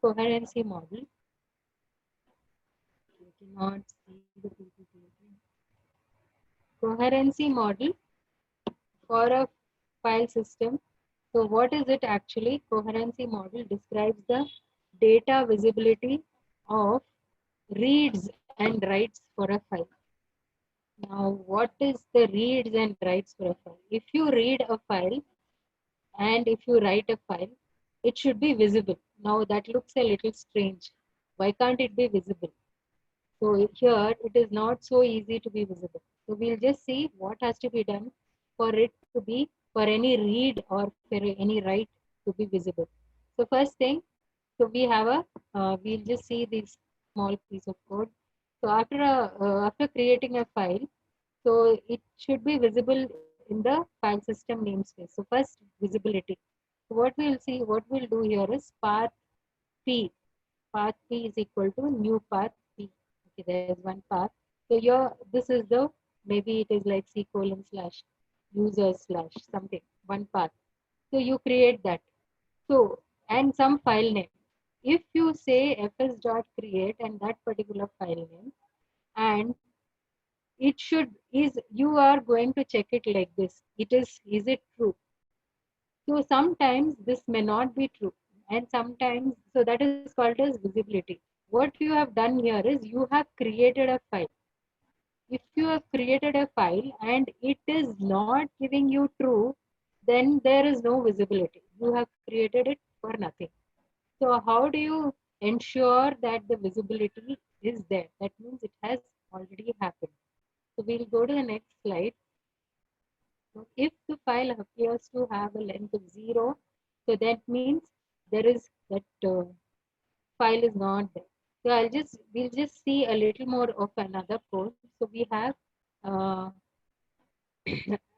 coherency model. You cannot see the PPT. Coherency model for a file system. So what is it actually? Coherency model describes the data visibility of reads and writes for a file. Now, what is the reads and writes for a file? If you read a file and if you write a file, it should be visible. Now, that looks a little strange. Why can't it be visible? So here, it is not so easy to be visible. So we'll just see what has to be done for it to be, for any read or for any write to be visible. So first thing, so we have we'll just see this small piece of code. So after creating a file, so it should be visible in the file system namespace. So first, visibility. So what we'll see, what we'll do here is path p. Path p is equal to new path p. Okay, there's one path. So here, this is the, maybe it is like c:/, user/ something, one path. So you create that. So, and some file name. If you say fs.create and that particular file name, and it should is, you are going to check it like this. Is it true? So sometimes this may not be true. And sometimes, so that is called as visibility. What you have done here is you have created a file. If you have created a file and it is not giving you true, then there is no visibility. You have created it for nothing. So how do you ensure that the visibility is there? That means it has already happened. So we'll go to the next slide. So if the file appears to have a length of 0, so that means there is that file is not there. So we'll just see a little more of another code. So we have uh,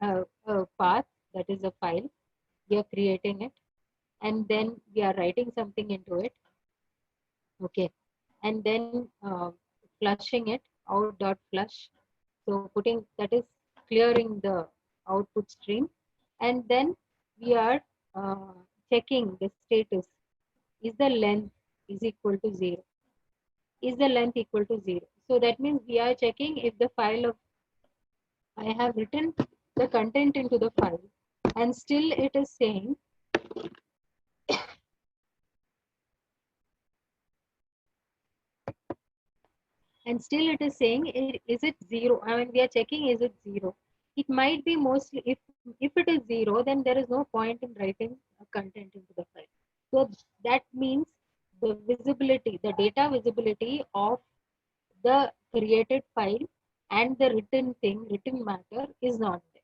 a path, that is a file. We are creating it, and then we are writing something into it. Okay, and then flushing it out.flush. So putting, that is clearing the output stream, and then we are uh, checking the status. Is the length is equal to 0? Is the length equal to 0? So that means we are checking if the file of, I have written the content into the file, and still it is saying is it 0? I mean, we are checking, is it 0? It might be mostly, if it is 0, then there is no point in writing a content into the file. So that means the visibility, the data visibility of the created file and the written thing, written matter is not there.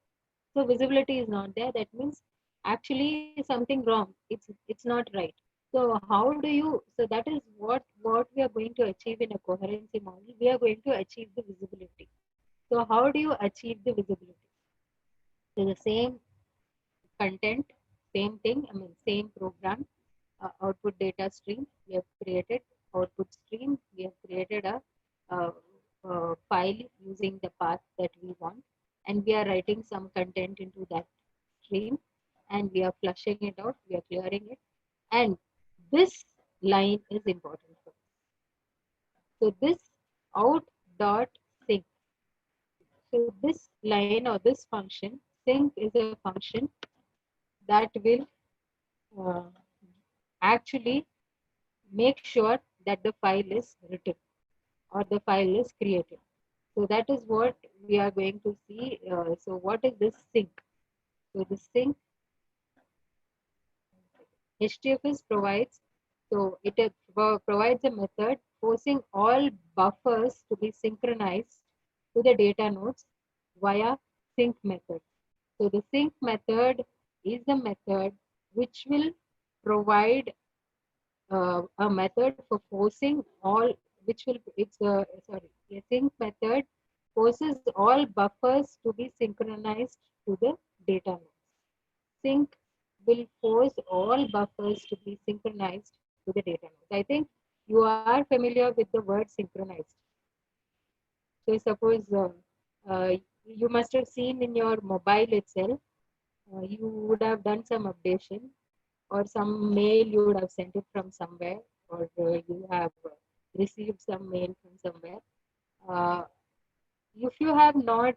So visibility is not there. That means actually something wrong. It's not right. So how do you? So that is what we are going to achieve in a coherency model. We are going to achieve the visibility. So how do you achieve the visibility? So the same content, same thing. I mean, same program, output data stream. We have created output stream. We have created a file using the path that we want, and we are writing some content into that stream, and we are flushing it out. We are clearing it, and this line is important for us. So this out dot sync. So this line or this function, sync is a function that will uh, actually make sure that the file is written or the file is created. So that is what we are going to see. So what is this sync? So the sync HDFS provides, so it provides a method forcing all buffers to be synchronized to the data nodes via sync method. So the sync method is the method which will provide a method for forcing all, which will, it's sorry, a sync method forces all buffers to be synchronized to the data nodes. Sync will force all buffers to be synchronized to the data nodes. I think you are familiar with the word synchronized. So suppose you must have seen in your mobile itself, you would have done some updation or some mail, you would have sent it from somewhere, or you have received some mail from somewhere. Uh, if you have not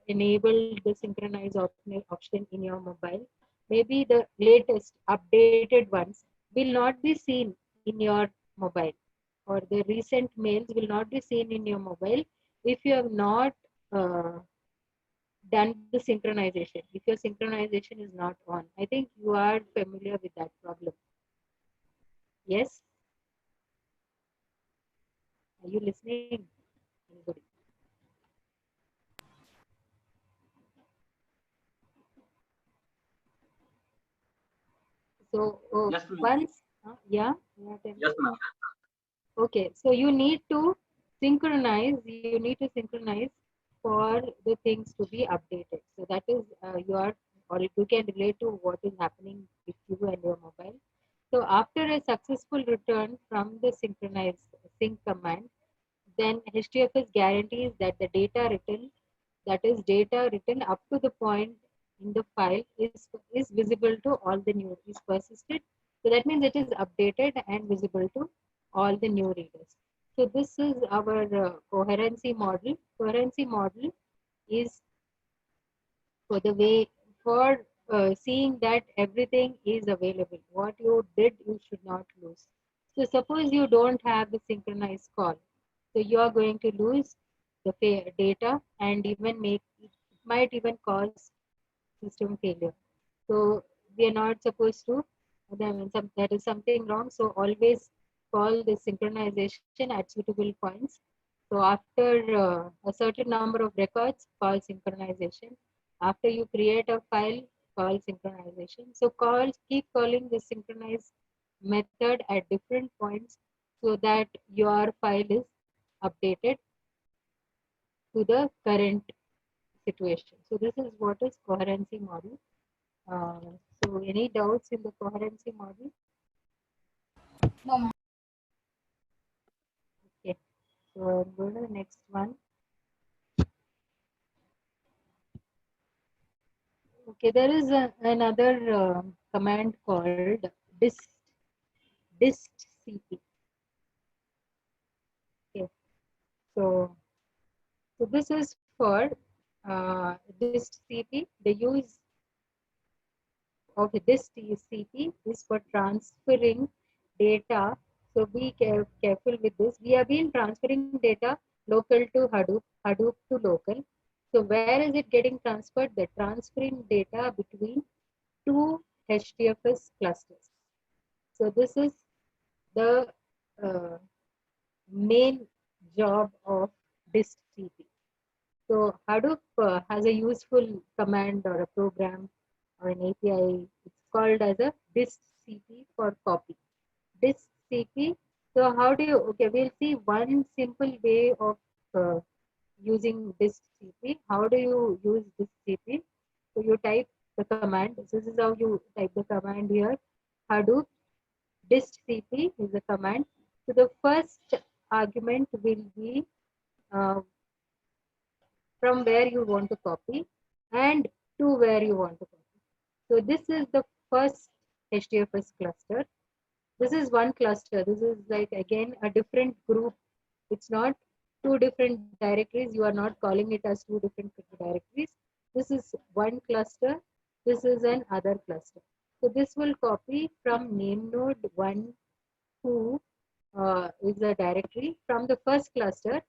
enabled the synchronize option in your mobile, maybe the latest updated ones will not be seen in your mobile, or the recent mails will not be seen in your mobile if you have not uh, done the synchronization. If your synchronization is not on, I think you are familiar with that problem. Yes? Are you listening? Anybody? So Yes, ma'am. once, yeah, tell me. Yes, ma'am. Okay, so you need to synchronize for the things to be updated. So that is your, or you can relate to what is happening with you and your mobile. So after a successful return from the synchronize sync command, then HDFS guarantees that the data written, that is data written up to the point in the file is visible to all the new, is persisted. So that means it is updated and visible to all the new readers. So this is our coherency model. Coherency model is for the way, for seeing that everything is available. What you did, you should not lose. So suppose you don't have the synchronized call. So you are going to lose the data, and even make it might even cause system failure. So we are not supposed to, that is something wrong. So always call the synchronization at suitable points. So after a certain number of records, call synchronization. After you create a file, call synchronization. So keep calling the synchronize method at different points so that your file is updated to the current situation. So this is what is coherency model. Uh, so any doubts in the coherency model? No, ma'am. Okay. So go to the next one. Okay, there is another command called dist cp. Okay. So this is for dist cp. The use of this TCP is for transferring data. So be careful with this. We have been transferring data local to Hadoop, Hadoop to local. So where is it getting transferred? The transferring data between two HDFS clusters. So this is the uh, main job of dist CP. So Hadoop has a useful command or a program or an API. It's called as a dist CP for copy. Dist CP. So how do you? Okay, we'll see one simple way of using dist CP. How do you use dist CP? So you type the command. This is how you type the command here. Hadoop dist CP is the command. So the first argument will be uh, from where you want to copy and to where you want to copy. So this is the first HDFS cluster. This is one cluster. This is like again a different group. It's not two different directories. You are not calling it as two different directories. This is one cluster. This is an other cluster. So this will copy from name node 1 who is a directory from the first cluster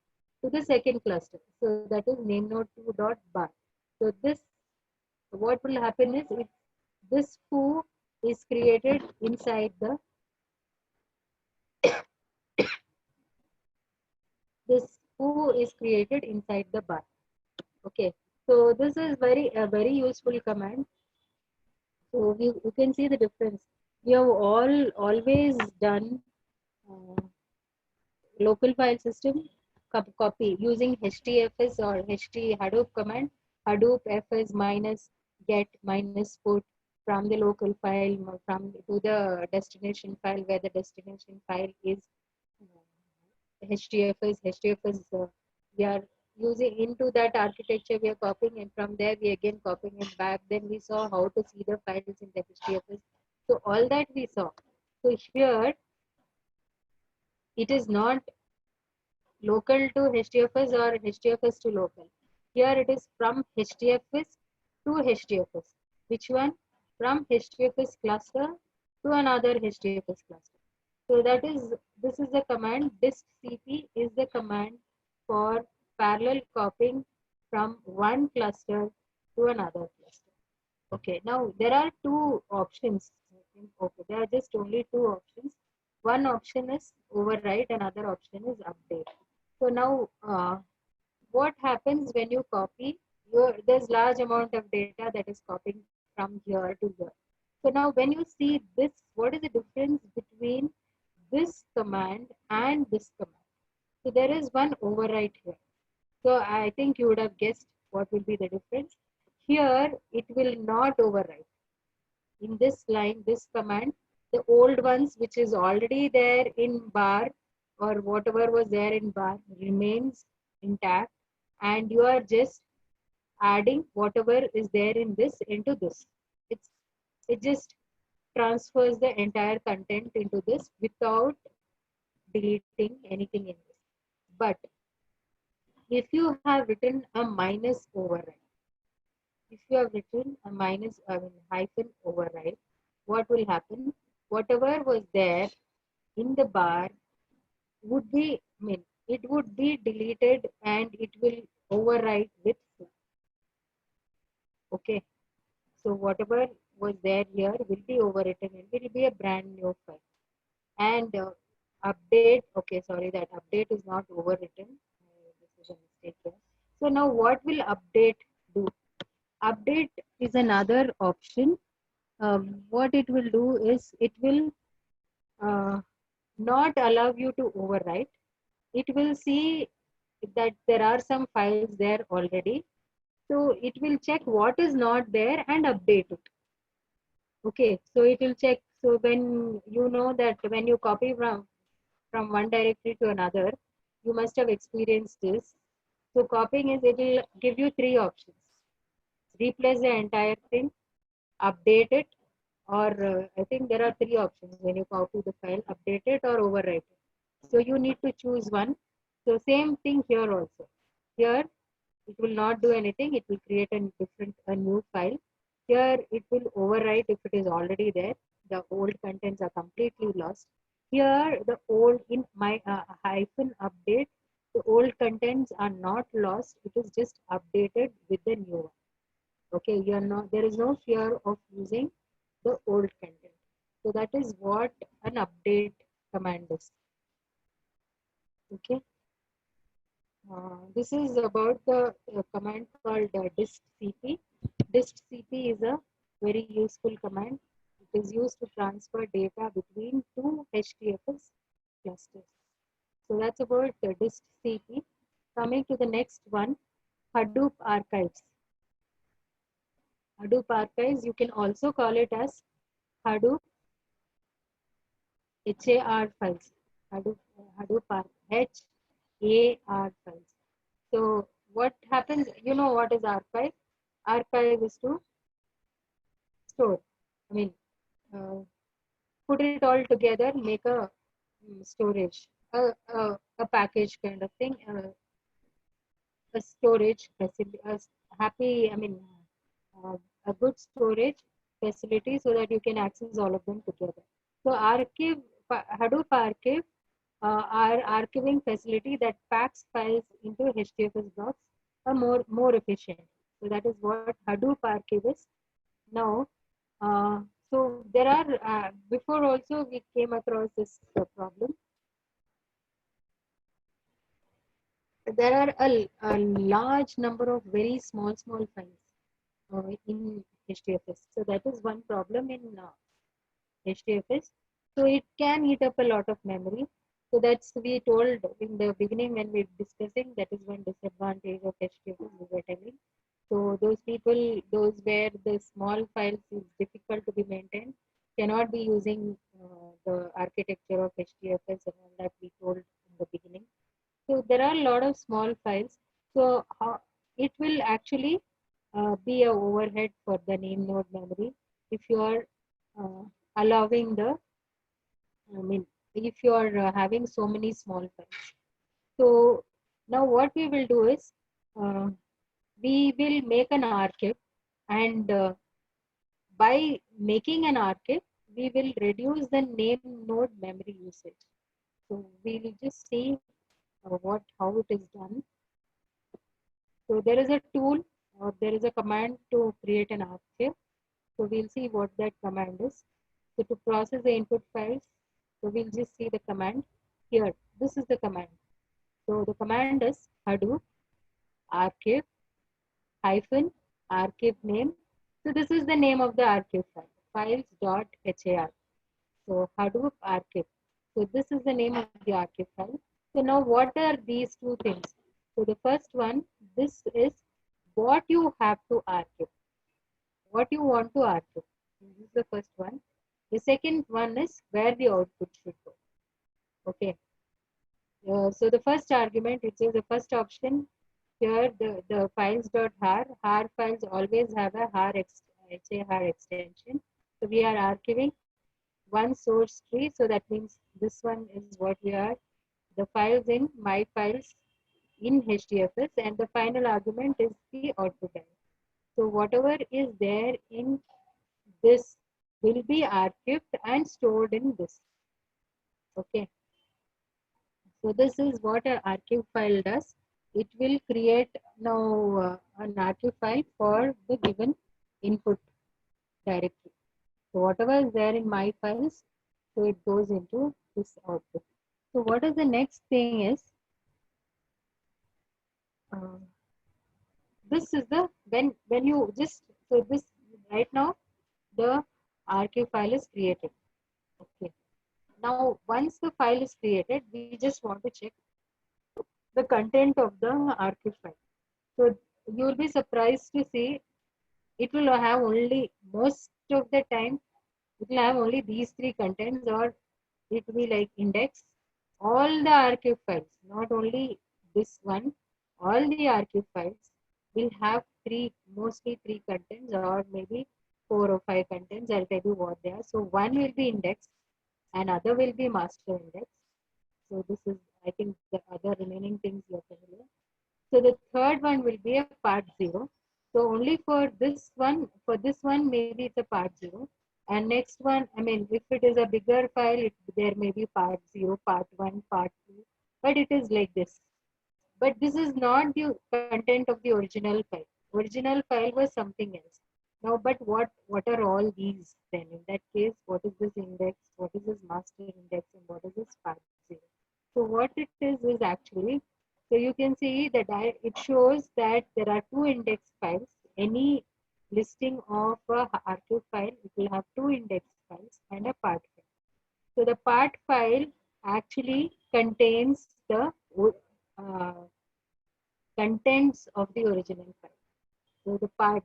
to the second cluster. So that is name node 2 dot bar. So this, what will happen is if this foo is created inside the, this foo is created inside the bar. Okay. So this is a very useful command. So you can see the difference. We have always done uh, local file system copy using HDFS or HT Hadoop command. Hadoop fs minus get minus put from the local file from to the destination file where the destination file is HDFS. HDFS we are using into that architecture we are copying, and from there we again copying it back. Then we saw how to see the files in the HDFS. So all that we saw. So here It is not local to HDFS or HDFS to local. Here it is from HDFS to HDFS. Which one? From HDFS cluster to another HDFS cluster. So that is, this is the command. Disk CP is the command for parallel copying from one cluster to another cluster. Okay, now there are two options. Okay, there are just only two options. One option is overwrite, another option is update. So now, what happens when you copy? There's large amount of data that is copying from here to here. So now, when you see this, what is the difference between this command and this command? So there is one overwrite here. So I think you would have guessed what will be the difference. Here, it will not overwrite. In this line, this command, the old ones which is already there in bar or whatever was there in bar remains intact, and you are just adding whatever is there in this into this. It just transfers the entire content into this without deleting anything in this. But if you have written a minus override, if you have written a hyphen override, what will happen? Whatever was there in the bar would be, it would be deleted and it will overwrite with full. Okay. So whatever was there here will be overwritten and it will be a brand new file. And update, okay, sorry, that update is not overwritten. This is a mistake here. So now what will update do? Update is another option. What it will do is it will not allow you to overwrite. It will see that there are some files there already. So it will check what is not there and update it. Okay, so it will check. So when you know that when you copy from one directory to another, you must have experienced this. So copying is, it will give you three options. Replace the entire thing, update it, or I think there are three options when you copy the file: update it or overwrite it. So you need to choose one. So same thing here also. Here it will not do anything. It will create a new file. Here it will overwrite if it is already there. The old contents are completely lost. Here the old, in my hyphen update, the old contents are not lost. It is just updated with the new one. Okay, there is no fear of using the old content. So that is what an update command is. Okay. This is about the command called dist cp. Dist cp is a very useful command. It is used to transfer data between two HDFS clusters. So that's about the dist cp. Coming to the next one, Hadoop archives. Hadoop archives, you can also call it as Hadoop HAR files. Hadoop HAR files. So what happens, you know what is archive? Archive is to store. I mean, uh, put it all together, make a storage, a package kind of thing, a storage facility, uh, a good storage facility so that you can access all of them together. So Hadoop archive are archiving facility that packs files into HDFS blocks are more efficient. So that is what Hadoop archive is. Now, so there are before also we came across this problem. There are a large number of very small files in HDFS. So that is one problem in HDFS. So it can eat up a lot of memory. So that's we told in the beginning when we were discussing, that is one disadvantage of HDFS we were telling. So those people, those where the small files is difficult to be maintained, cannot be using the architecture of HDFS and all that we told in the beginning. So there are a lot of small files. So it will actually be a overhead for the name node memory if you are allowing the if you are having so many small files. So now what we will do is uh, we will make an archive, and by making an archive, we will reduce the name node memory usage. So we'll just see how it is done. So there is a tool or there is a command to create an archive. So we'll see what that command is. So to process the input files, so we'll just see the command here. This is the command. So the command is Hadoop archive hyphen archive name. So this is the name of the archive file, files.har. So Hadoop archive. So this is the name of the archive file. So now what are these two things? So the first one, this is what you have to archive, what you want to archive. This is the first one. The second one is where the output should go. Okay. So the first argument, it says the first option here, the files.har files always have a har extension. So we are archiving one source tree. So that means this one is what we are, the files in my files in HDFS, and the final argument is the output dialog. So whatever is there in this will be archived and stored in this. Okay. So this is what an archive file does. It will create now an archive file for the given input directory. So whatever is there in my files, so it goes into this output. So what is the next thing is, uh, this is the, when you just, so this right now the archive file is created. Okay. Now once the file is created, we just want to check the content of the archive file. So you will be surprised to see it will have only, most of the time it will have only these three contents, or it will be like index, all the archive files, not only this one, all the archive files will have three, mostly three contents, or maybe four or five contents. I'll tell you what they are. So one will be index, another will be master index. So this is, I think, the other remaining things you're familiar. So the third one will be a part 0. So only for this one, maybe it's a part 0. And next one, I mean, if it is a bigger file, there may be part 0, part 1, part 2. But it is like this. But this is not the content of the original file. Original file was something else. Now, but what are all these then? In that case, what is this index? What is this master index? And what is this part 0? So what it is actually, so you can see that it shows that there are two index files. Any listing of a archive file, it will have two index files and a part file. So the part file actually contains the uh, contents of the original file. So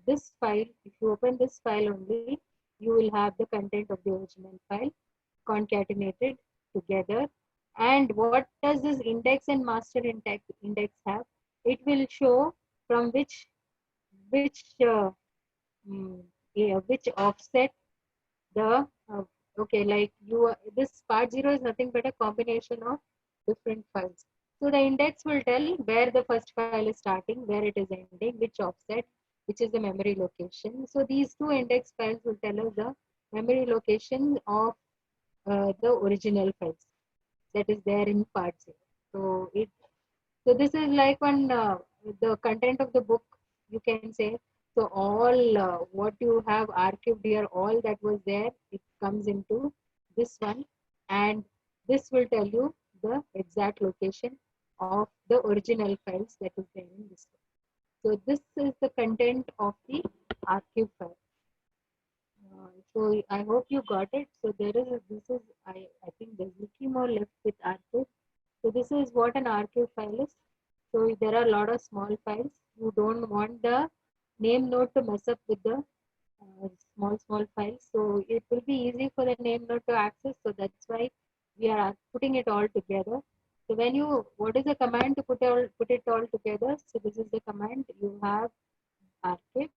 this file, if you open this file only, you will have the content of the original file concatenated together. And what does this index and master index have? It will show from which mm, which offset the okay, like this part 0 is nothing but a combination of different files. So the index will tell where the first file is starting, where it is ending, which offset, which is the memory location. So these two index files will tell us the memory location of the original files that is there in part 0. So this is like one the content of the book, you can say. So all what you have archived here, all that was there, it comes into this one, and this will tell you the exact location of the original files that is there in this one. So this is the content of the archive file. So I hope you got it. So this is, I think there's little more left with archive. So this is what an archive file is. So there are a lot of small files. You don't want the name node to mess up with the small files. So it will be easy for the name node to access. So that's why we are putting it all together. So what is the command to put it all together? So this is the command. You have archive,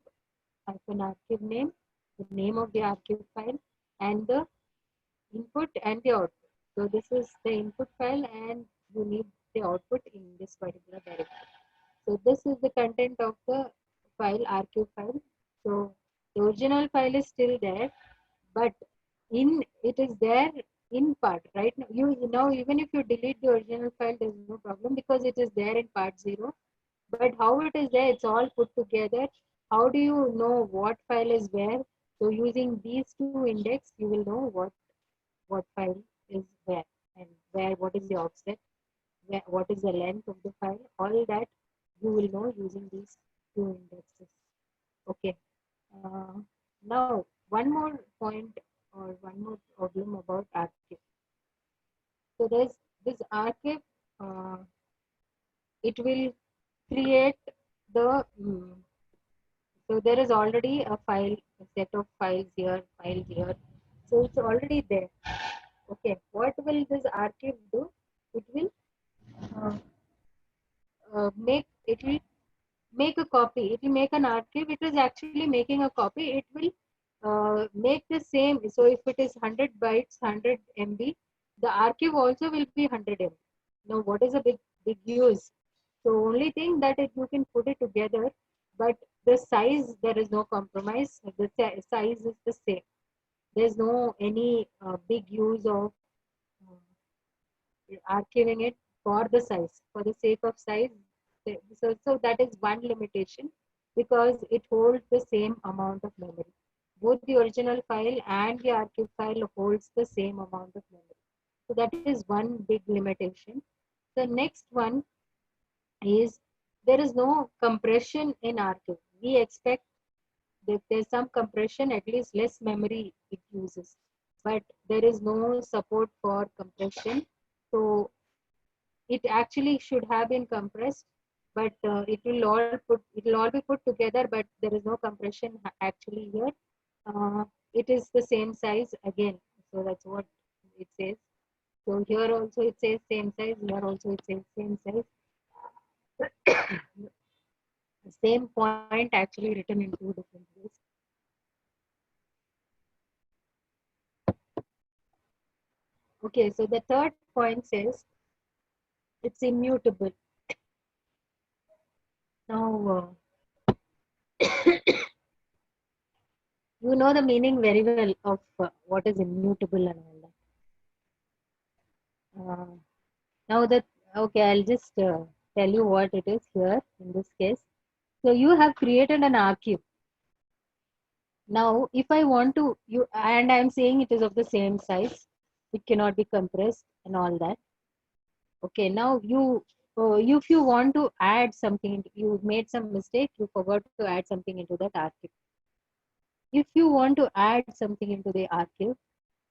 hyphen archive name, the name of the archive file, and the input and the output. So this is the input file and you need the output in this particular directory. So this is the content of the file, archive file. So the original file is still there, but it is there in part. Right now, now even if you delete the original file, there's no problem because it is there in part 0. But how it is there, it's all put together. How do you know what file is where? So using these two index, you will know what file is where and where, what is the offset, where, what is the length of the file. All that you will know using these two indexes. Okay. Now, one more point or one more problem about archive. So there's this archive. Uh, it will create the so there is already a file, a set of files here, files here. So it's already there. Okay, what will this archive do? It will uh, it will make a copy. It will make an archive. It is actually making a copy. It will make the same. So if it is 100 bytes, 100 MB, the archive also will be 100 MB. Now, what is a big use? So only thing that you can put it together, but the size, there is no compromise. The size is the same. There's no any big use of archiving it for the size, for the sake of size. So that is one limitation because it holds the same amount of memory. Both the original file and the archive file holds the same amount of memory. So that is one big limitation. The next one is there is no compression in archive. We expect that there's some compression, at least less memory it uses, but there is no support for compression. So it actually should have been compressed, but it will all be put together, but there is no compression actually here. It is the same size again, so that's what it says. So here also it says same size, here also it says same size. The same point actually written in two different ways. Okay, so the third point says it's immutable. Now, you know the meaning very well of what is immutable and all that. Now that, okay, I'll just tell you what it is here in this case. So you have created an archive. Now, if I want to, and I'm saying it is of the same size, it cannot be compressed and all that. Okay, now if you want to add something, you made some mistake, you forgot to add something into that archive. If you want to add something into the archive,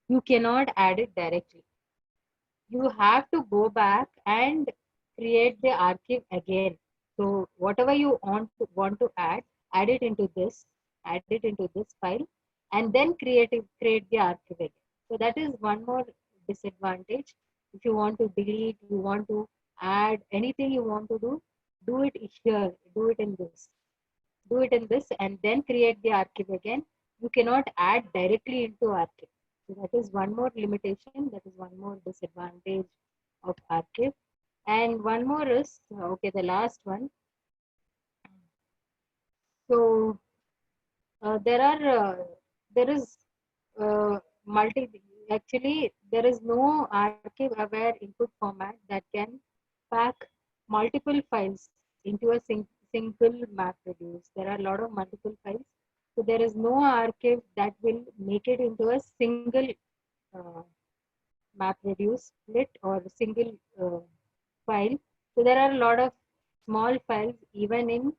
you cannot add it directly. You have to go back and create the archive again. So whatever you want to add it into this file, and then create the archive again. So that is one more disadvantage. If you want to delete, you want to add anything you want to do it here, do it in this, and then create the archive again. You cannot add directly into archive. So that is one more limitation. That is one more disadvantage of archive. And one more is, okay, the last one. So there is actually there is no archive aware input format that can pack multiple files into a single map reduce. There are a lot of multiple files. So there is no archive that will make it into a single uh, map reduce split or single file. So there are a lot of small files even in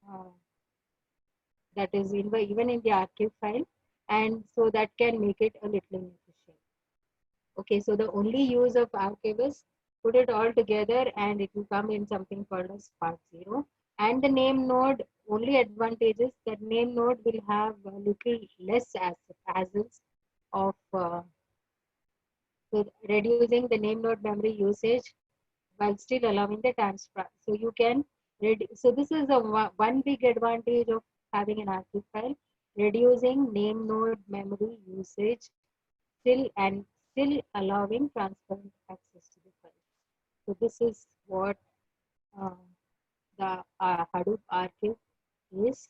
uh, that is even in the archive file, and so that can make it a little inefficient. Okay, so the only use of archive is put it all together and it will come in something called as part 0. And the name node, only advantage is that name node will have a little less hassles of so reducing the name node memory usage while still allowing the transfer. So you can so this is one big advantage of having an archive file, reducing name node memory usage still and still allowing transparent access to the file. So this is what uh, the Hadoop archive is.